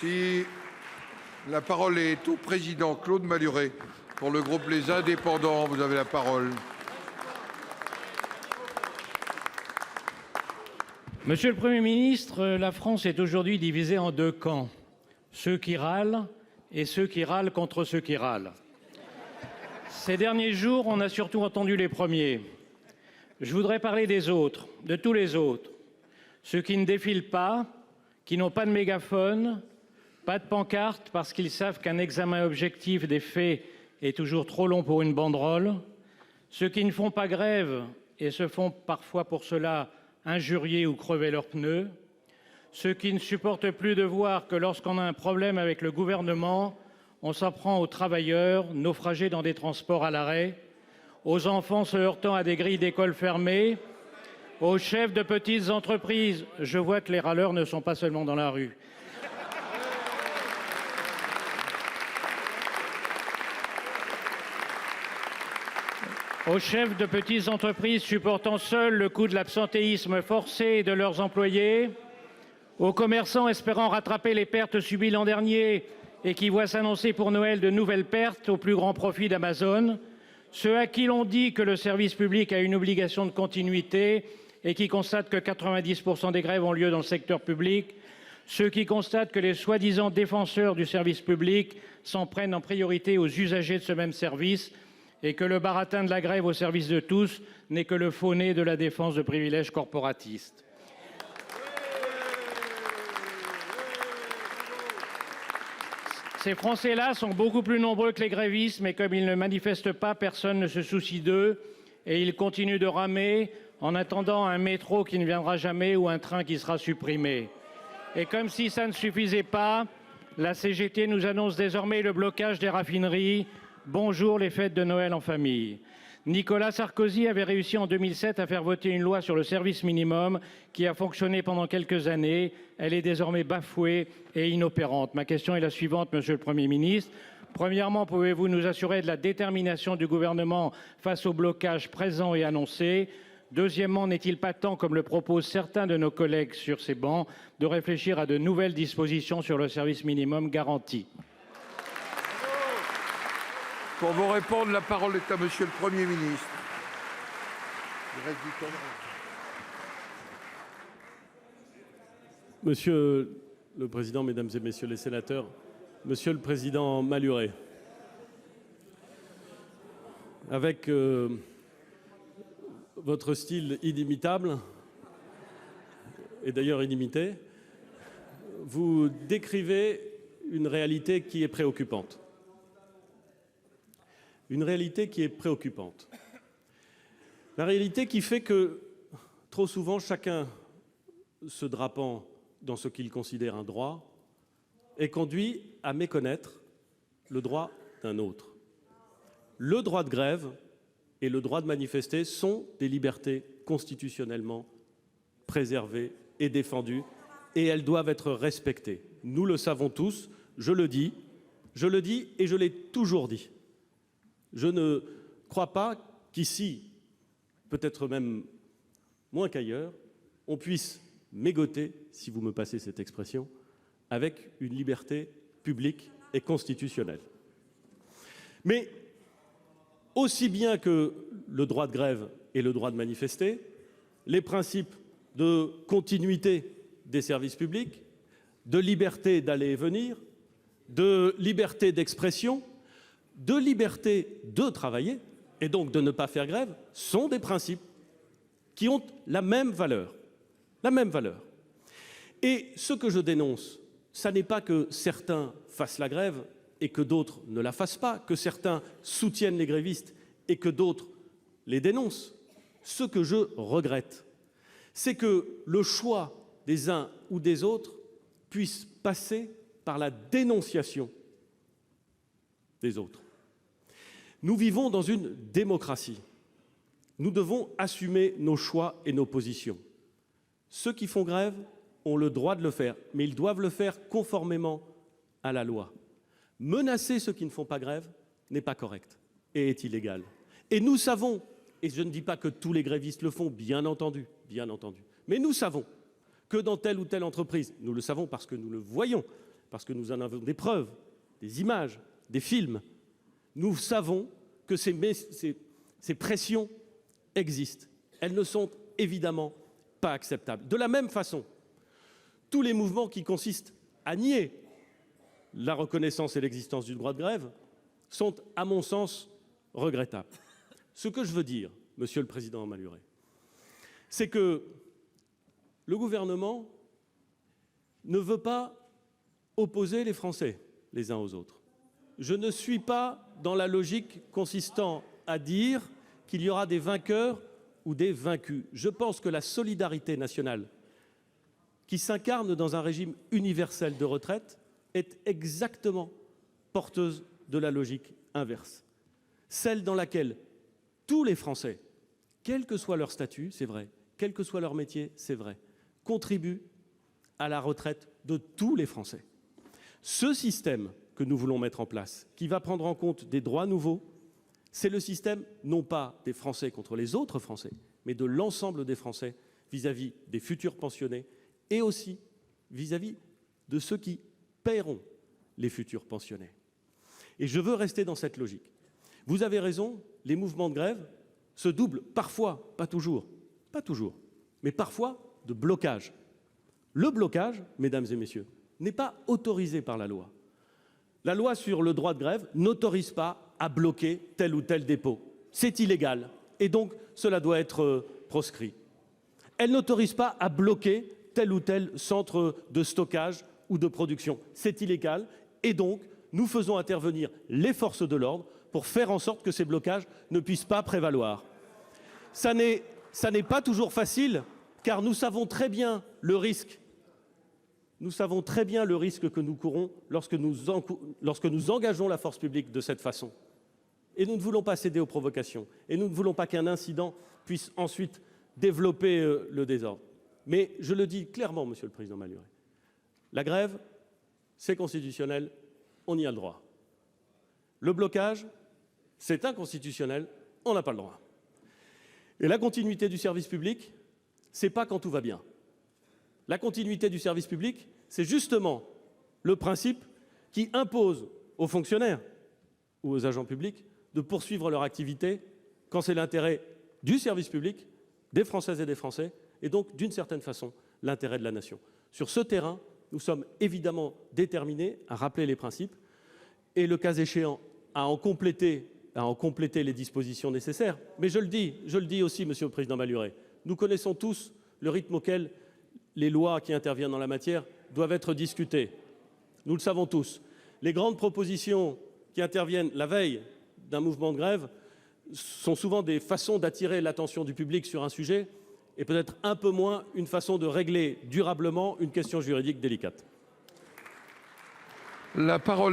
Si la parole est au président Claude Malhuret pour le groupe Les Indépendants. Vous avez la parole. Monsieur le Premier ministre, la France est aujourd'hui divisée en deux camps. Ceux qui râlent et ceux qui râlent contre ceux qui râlent. Ces derniers jours, on a surtout entendu les premiers. Je voudrais parler des autres, de tous les autres. Ceux qui ne défilent pas, qui n'ont pas de mégaphone, pas de pancarte parce qu'ils savent qu'un examen objectif des faits est toujours trop long pour une banderole. Ceux qui ne font pas grève et se font parfois pour cela injurier ou crever leurs pneus. Ceux qui ne supportent plus de voir que lorsqu'on a un problème avec le gouvernement, on s'en prend aux travailleurs naufragés dans des transports à l'arrêt, aux enfants se heurtant à des grilles d'école fermées, aux chefs de petites entreprises. Je vois que les râleurs ne sont pas seulement dans la rue. Aux chefs de petites entreprises supportant seuls le coût de l'absentéisme forcé de leurs employés, aux commerçants espérant rattraper les pertes subies l'an dernier et qui voient s'annoncer pour Noël de nouvelles pertes au plus grand profit d'Amazon, ceux à qui l'on dit que le service public a une obligation de continuité et qui constatent que 90% des grèves ont lieu dans le secteur public, ceux qui constatent que les soi-disant défenseurs du service public s'en prennent en priorité aux usagers de ce même service et que le baratin de la grève au service de tous n'est que le faux nez de la défense de privilèges corporatistes. Ces Français-là sont beaucoup plus nombreux que les grévistes, mais comme ils ne manifestent pas, personne ne se soucie d'eux et ils continuent de ramer en attendant un métro qui ne viendra jamais ou un train qui sera supprimé. Et comme si ça ne suffisait pas, la CGT nous annonce désormais le blocage des raffineries. Bonjour les fêtes de Noël en famille. Nicolas Sarkozy avait réussi en 2007 à faire voter une loi sur le service minimum qui a fonctionné pendant quelques années. Elle est désormais bafouée et inopérante. Ma question est la suivante, Monsieur le Premier ministre. Premièrement, pouvez-vous nous assurer de la détermination du gouvernement face au blocage présent et annoncé ? Deuxièmement, n'est-il pas temps, comme le proposent certains de nos collègues sur ces bancs, de réfléchir à de nouvelles dispositions sur le service minimum garanti ? Pour vous répondre, la parole est à Monsieur le Premier ministre. Il reste du temps. Monsieur le Président, Mesdames et Messieurs les sénateurs, Monsieur le Président Malhuret, avec votre style inimitable, et d'ailleurs inimité, vous décrivez une réalité qui est préoccupante. Une réalité qui est préoccupante. La réalité qui fait que, trop souvent, chacun se drapant dans ce qu'il considère un droit est conduit à méconnaître le droit d'un autre. Le droit de grève et le droit de manifester sont des libertés constitutionnellement préservées et défendues, et elles doivent être respectées. Nous le savons tous, je le dis et je l'ai toujours dit. Je ne crois pas qu'ici, peut-être même moins qu'ailleurs, on puisse mégoter, si vous me passez cette expression, avec une liberté publique et constitutionnelle. Mais aussi bien que le droit de grève et le droit de manifester, les principes de continuité des services publics, de liberté d'aller et venir, de liberté d'expression, de liberté de travailler, et donc de ne pas faire grève, sont des principes qui ont la même valeur. La même valeur. Et ce que je dénonce, ça n'est pas que certains fassent la grève et que d'autres ne la fassent pas, que certains soutiennent les grévistes et que d'autres les dénoncent. Ce que je regrette, c'est que le choix des uns ou des autres puisse passer par la dénonciation des autres. Nous vivons dans une démocratie. Nous devons assumer nos choix et nos positions. Ceux qui font grève ont le droit de le faire, mais ils doivent le faire conformément à la loi. Menacer ceux qui ne font pas grève n'est pas correct et est illégal. Et nous savons, et je ne dis pas que tous les grévistes le font, bien entendu, mais nous savons que dans telle ou telle entreprise, nous le savons parce que nous le voyons, parce que nous en avons des preuves, des images, des films. Nous savons que ces pressions existent. Elles ne sont évidemment pas acceptables. De la même façon, tous les mouvements qui consistent à nier la reconnaissance et l'existence du droit de grève sont, à mon sens, regrettables. Ce que je veux dire, Monsieur le Président Malhuret, c'est que le gouvernement ne veut pas opposer les Français les uns aux autres. Je ne suis pas dans la logique consistant à dire qu'il y aura des vainqueurs ou des vaincus. Je pense que la solidarité nationale qui s'incarne dans un régime universel de retraite est exactement porteuse de la logique inverse, celle dans laquelle tous les Français, quel que soit leur statut, c'est vrai, quel que soit leur métier, c'est vrai, contribuent à la retraite de tous les Français. Ce système que nous voulons mettre en place, qui va prendre en compte des droits nouveaux, c'est le système non pas des Français contre les autres Français, mais de l'ensemble des Français vis-à-vis des futurs pensionnés et aussi vis-à-vis de ceux qui paieront les futurs pensionnés. Et je veux rester dans cette logique. Vous avez raison, les mouvements de grève se doublent parfois, pas toujours, mais parfois de blocage. Le blocage, mesdames et messieurs, n'est pas autorisé par la loi. La loi sur le droit de grève n'autorise pas à bloquer tel ou tel dépôt. C'est illégal et donc cela doit être proscrit. Elle n'autorise pas à bloquer tel ou tel centre de stockage ou de production. C'est illégal et donc nous faisons intervenir les forces de l'ordre pour faire en sorte que ces blocages ne puissent pas prévaloir. Ça n'est pas toujours facile car nous savons très bien le risque. Nous savons très bien le risque que nous courons lorsque nous engageons la force publique de cette façon. Et nous ne voulons pas céder aux provocations. Et nous ne voulons pas qu'un incident puisse ensuite développer le désordre. Mais je le dis clairement, Monsieur le Président Malhuret, la grève, c'est constitutionnel, on y a le droit. Le blocage, c'est inconstitutionnel, on n'a pas le droit. Et la continuité du service public, c'est pas quand tout va bien. La continuité du service public, c'est justement le principe qui impose aux fonctionnaires ou aux agents publics de poursuivre leur activité quand c'est l'intérêt du service public, des Françaises et des Français, et donc, d'une certaine façon, l'intérêt de la nation. Sur ce terrain, nous sommes évidemment déterminés à rappeler les principes et, le cas échéant, à en compléter les dispositions nécessaires. Mais je le dis aussi, Monsieur le Président Malhuret, nous connaissons tous le rythme auquel les lois qui interviennent dans la matière doivent être discutées. Nous le savons tous. Les grandes propositions qui interviennent la veille d'un mouvement de grève sont souvent des façons d'attirer l'attention du public sur un sujet et peut-être un peu moins une façon de régler durablement une question juridique délicate. La parole est